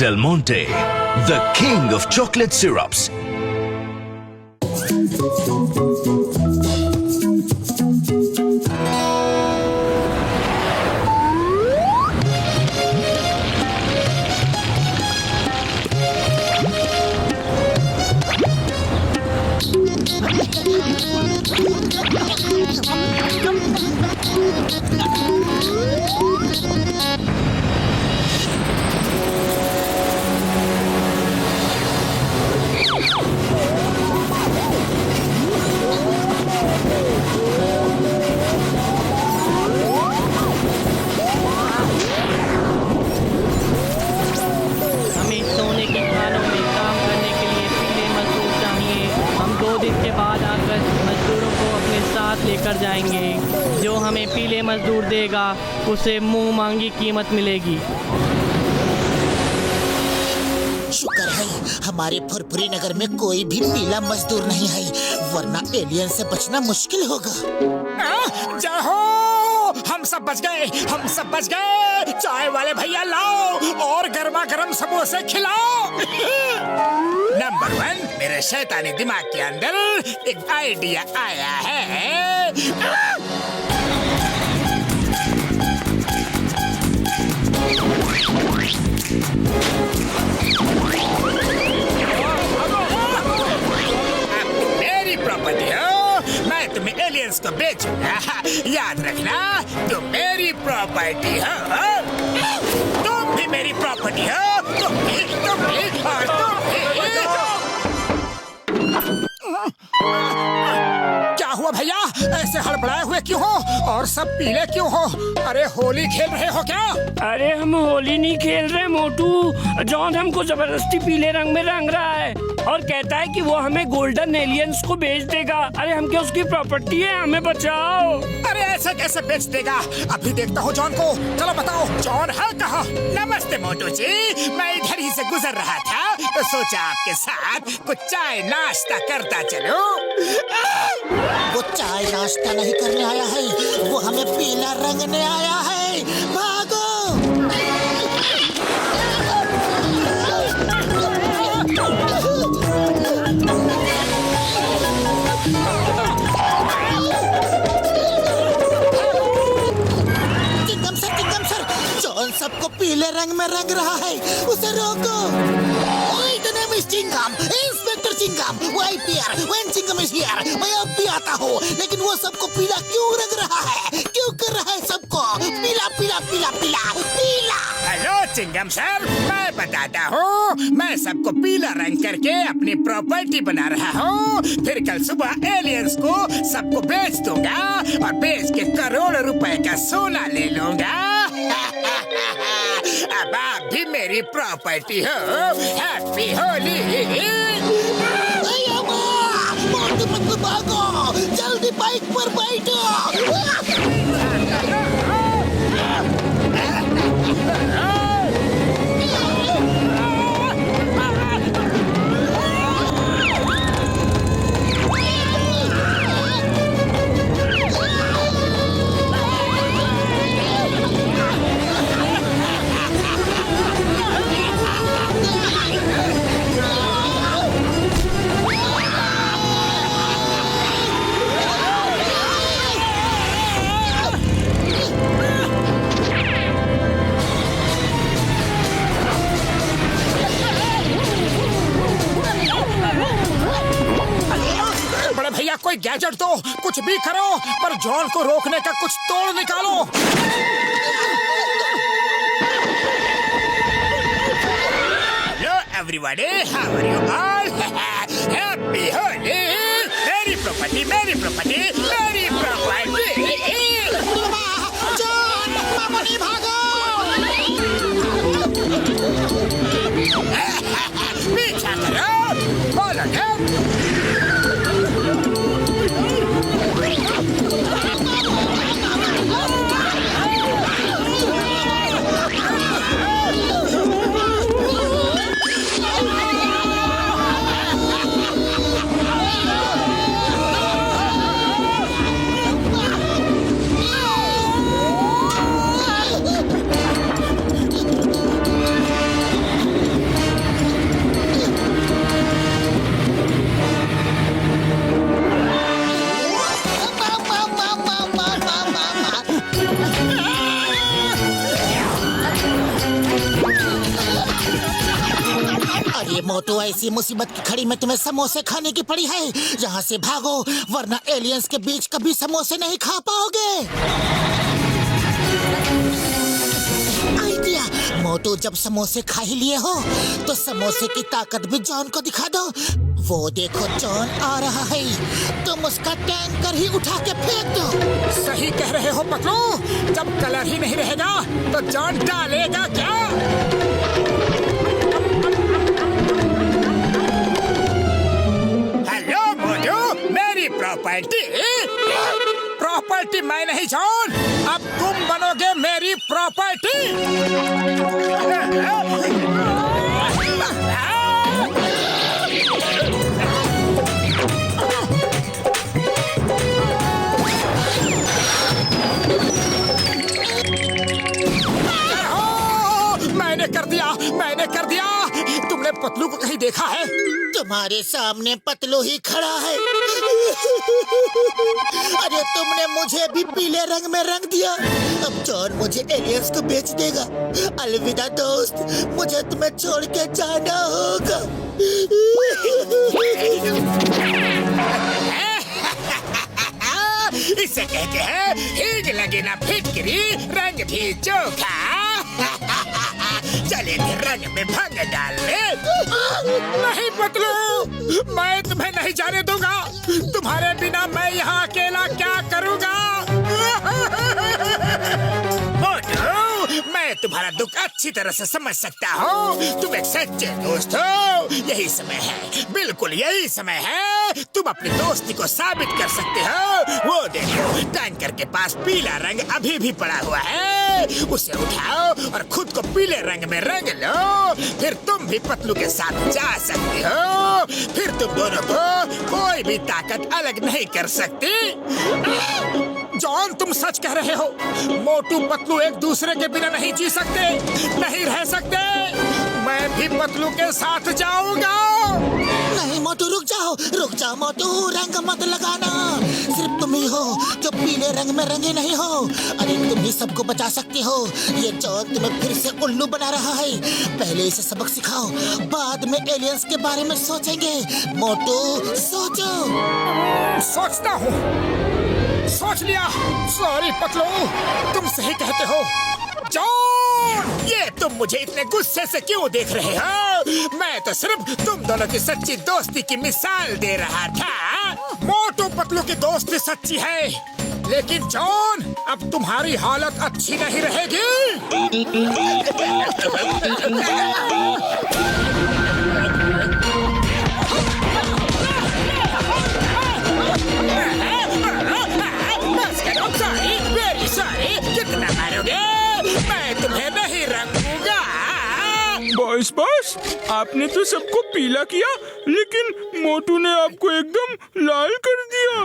Del Monte, the king of chocolate syrups. लेकर जाएंगे। जो हमें पीले मजदूर देगा उसे मुंह मांगी कीमत मिलेगी। शुक्र है हमारे फुरफुरी नगर में कोई भी पीला मजदूर नहीं है, वरना एलियन से बचना मुश्किल होगा। जाओ, हम सब बच गए, हम सब बच गए। चाय वाले भैया लाओ और गर्मा गर्म समोसे खिलाओ। नंबर 1, मेरे शैतानी दिमाग के अंदर एक आइडिया आया है। मेरी प्रॉपर्टी हो, मैं तुम्हें एलियंस को बेचूंगा। याद रखना, तुम मेरी प्रॉपर्टी हो। तुम भी मेरी प्रॉपर्टी हो, तुम भी और तुम भी। क्या हुआ भैया, ऐसे हड़बड़ाए हुए क्यों हो और सब पीले क्यों हो? अरे होली खेल रहे हो क्या? अरे हम होली नहीं खेल रहे मोटू। जॉन हमको जबरदस्ती पीले रंग में रंग रहा है और कहता है कि वो हमें गोल्डन एलियंस को बेच देगा। अरे हम क्या उसकी प्रॉपर्टी है? हमें बचाओ। अरे ऐसे कैसे बेच देगा? अभी देखता हूँ जॉन को। चलो बताओ जॉन है कहाँ? नमस्ते मोटू जी, मैं इधर ही से गुजर रहा था तो सोचा आपके साथ कुछ चाय नाश्ता करता चलो। वो चाय नाश्ता नहीं करने आया है, वो हमें पीला रंगने आया है। भागो! चिंगम सर, जॉन सबको पीले रंग में रंग रहा है, उसे रोको। The name is Chingam, inspector Chingam. Why here? When Chingam is here? मैं अब भी आता हूँ, लेकिन वो सबको पीला क्यों रंग रहा है? क्यों कर रहा है सबको पीला पीला पीला पीला पीला? हेलो चिंगम सर, मैं बताता हूँ। मैं सबको पीला रंग करके अपनी प्रॉपर्टी बना रहा हूँ। फिर कल सुबह एलियंस को सबको बेच दूंगा और बेच के करोड़ों रुपए का सोना ले लूंगा। अब आप भी मेरी प्रॉपर्टी हो। हैप्पी होली। भागो, जल्दी बाइक पर बैठो। कोई गैजेट दो, कुछ भी करो, पर जॉन को रोकने का कुछ तोड़ निकालो। Hello everybody, how are you all? Happy Holi! मेरी प्रॉपर्टी, मेरी प्रॉपर्टी, मेरी प्रॉपर्टी। जॉन, मामूली भागो। पीछा करो, फॉलो करो। मोटू, ऐसी मुसीबत की घड़ी में तुम्हें समोसे खाने की पड़ी है। यहाँ से भागो, वरना एलियंस के बीच कभी समोसे नहीं खा पाओगे। आइडिया, मोटू, जब समोसे खा ही लिए हो तो समोसे की ताकत भी जॉन को दिखा दो। वो देखो, जॉन आ रहा है, तुम उसका टैंकर ही उठा के फेंक दो। सही कह रहे हो पतलू, जब कलर ही नहीं रहेगा तो जॉन डालेगा क्या? हेलो मोटू, मेरी प्रॉपर्टी मैं नहीं जॉन, अब तुम बनोगे मेरी प्रॉपर्टी। मैंने कर दिया। तुमने पतलू को कहीं देखा है? तुम्हारे सामने पतलू ही खड़ा है। अरे तुमने मुझे भी पीले रंग में रंग दिया। अब जॉन मुझे एलियंस को बेच देगा। अलविदा दोस्त, मुझे तुम्हें छोड़ के जाना होगा। इसे कहते हैं हीग लगे ना फिटकरी, रंग भी चोखा। चले थे रंग में भंग डाल ले। नहीं पतलू, मैं तुम्हें नहीं जाने दूंगा। तुम्हारे बिना मैं यहाँ अकेला क्या करूँगा? मैं तुम्हारा दुख अच्छी तरह से समझ सकता हूँ। तुम एक सच्चे दोस्त हो। यही समय है, बिल्कुल यही समय है। तुम अपनी दोस्ती को साबित कर सकते हो। वो देखो, टैंकर के पास पीला रंग अभी भी पड़ा हुआ है। उसे उठाओ और खुद को पीले रंग में रंग लो। फिर तुम भी पतलू के साथ जा सकते हो। फिर तुम दोनों को कोई भी ताकत अलग नहीं कर सकती। जॉन, तुम सच कह रहे हो। मोटू पतलू एक दूसरे के बिना नहीं जी सकते, नहीं रह सकते। मैं भी पतलू के साथ जाऊंगा। नहीं मोटू, रुक जाओ मोटू, रंग मत लगाना। सिर्फ तुम ही हो जो पीले रंग में रंगे नहीं हो। अरे तुम ही सबको बचा सकते हो। ये जॉन तुम्हें फिर से उल्लू बना रहा है। पहले इसे सबक सिखाओ, बाद में एलियंस के बारे में सोचेंगे। मोटू, सोचो। सोचता हूँ, सोच लिया। सॉरी पतलू, तुम सही कहते हो। जॉन, ये तुम मुझे इतने गुस्से से क्यों देख रहे हो? मैं तो सिर्फ तुम दोनों की सच्ची दोस्ती की मिसाल दे रहा था। मोटू पतलू की दोस्ती सच्ची है, लेकिन जॉन, अब तुम्हारी हालत अच्छी नहीं रहेगी। कितना मारोगे? मैं तुम्हें नहीं रंगूंगा। बॉस, आपने तो सबको पीला किया, लेकिन मोटू ने आपको एकदम लाल कर दिया।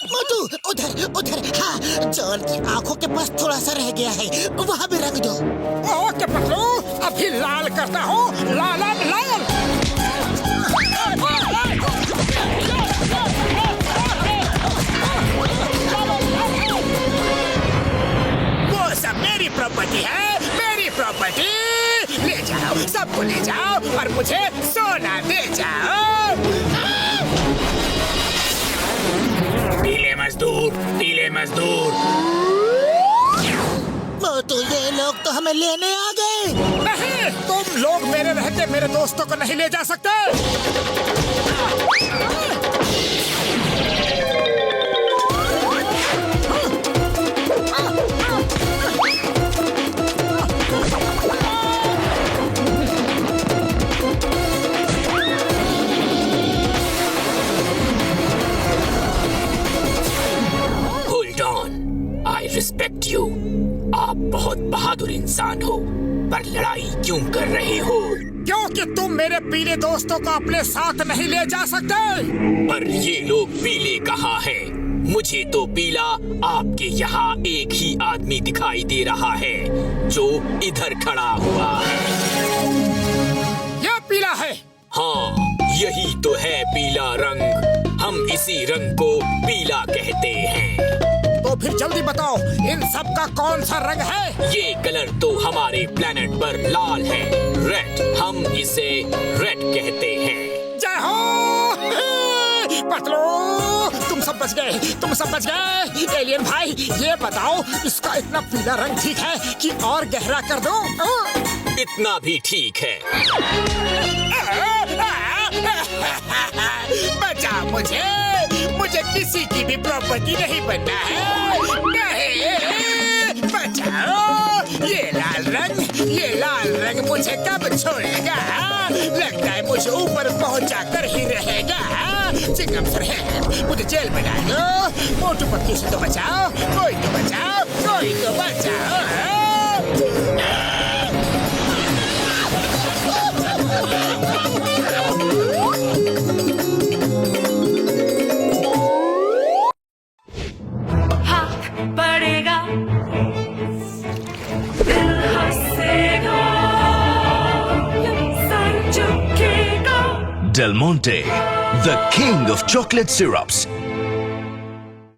मोटू, उधर। हाँ, जॉन की आंखों के पास थोड़ा सा रह गया है, वहाँ भी रंग दो। ओके पतलू, अभी लाल करता हूँ। लाल। वो सब मेरी प्रॉपर्टी है, मेरी प्रॉपर्टी। ले जाओ, सबको ले जाओ और मुझे सोना दे जाओ। पीले मजदूर। मोटू, ये लोग तो हमें लेने आ गए। नहीं, तुम लोग मेरे रहते मेरे दोस्तों को नहीं ले जा सकते। Respect you. आप बहुत बहादुर इंसान हो, पर लड़ाई क्यों कर रहे हो? क्योंकि तुम मेरे पीले दोस्तों को अपने साथ नहीं ले जा सकते। पर ये लोग पीले कहाँ है? मुझे तो पीला आपके यहाँ एक ही आदमी दिखाई दे रहा है, जो इधर खड़ा हुआ है। यह पीला है। हाँ, यही तो है पीला रंग। हम इसी रंग को पीला कहते हैं। तो फिर जल्दी बताओ, इन सब का कौन सा रंग है? ये कलर तो हमारे प्लेनेट पर लाल है, रेड। हम इसे रेड कहते हैं। जय हो पतलू, तुम सब बच गए, तुम सब बच गए। एलियन भाई, ये बताओ, इसका इतना पीला रंग ठीक है कि और गहरा कर दो? इतना भी ठीक है। बचाओ मुझे, मुझे किसी की भी प्रॉपर्टी नहीं बनना है। नहीं, बचाओ। ये लाल रंग मुझे कब छोड़ेगा? लगता है मुझे ऊपर पहुंचा कर ही रहेगा। चिंगम सर है, मुझे जेल में डाल दो। मोटू पतलू से तो बचाओ, कोई तो बचाओ, कोई तो बचाओ। पड़ेगा, दिल हंसेगा, सर झुकेगा। Del Monte, the king of chocolate syrups.